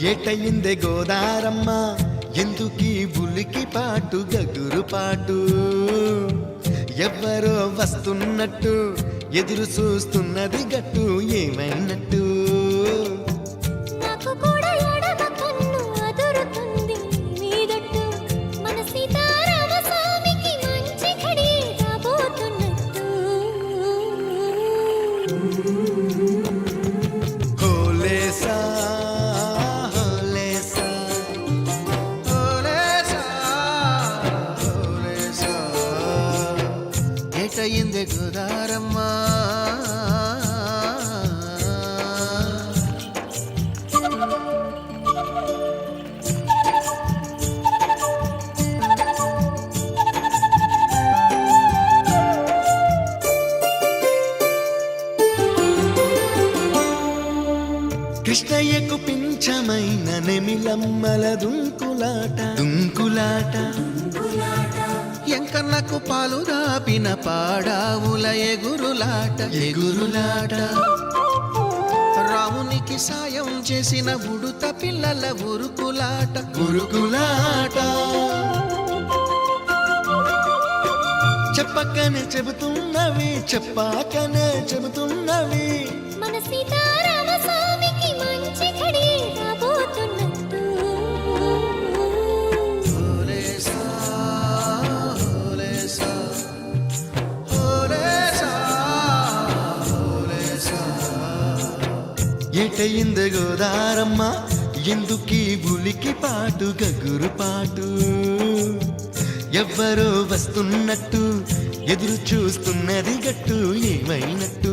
ఏటయిందే గోదారమ్మ ఎందుకీ బులికి పాటు గగురు పాటు ఎవ్వరో వస్తున్నట్టు ఎదురు చూస్తున్నది గట్టు ఏమైనట్టు నాకు కూడా ఎడమ కన్ను అదురుతుంది మీదట్టు మన సీతారామ స్వామికి మంచి ఘడి రాబోతున్నట్టు హోలేసా హోలేసా హోలేసా హోలేసా ఏటయిందే గోదారమ్మ కృష్ణయ్యకు పింఛమైన నెమిలమ్మల దుంకులాట దుంకులాట ఎంకన్నకు పాలు దాపిన పాడావుల ఎగురులాట ఎగురులాట రామునికి సాయం చేసిన ఉడుత పిల్లల ఉరుకులాట ఉరుకులాట చెప్పకనే చెబుతున్నవి చెప్పాకనే చెబుతున్నవి మన సీతారామ స్వామికి మంచి ఘడి రాబోతున్నట్టు హోలేసా హోలేసా హోలేసా హోలేసా ఏటయింది గోదారమ్మ ఎందుకీ బులికి పాటు గగురు పాటు ఎవ్వరో వస్తున్నట్టు ఎదురు చూస్తున్నది గట్టు ఏమైనట్టు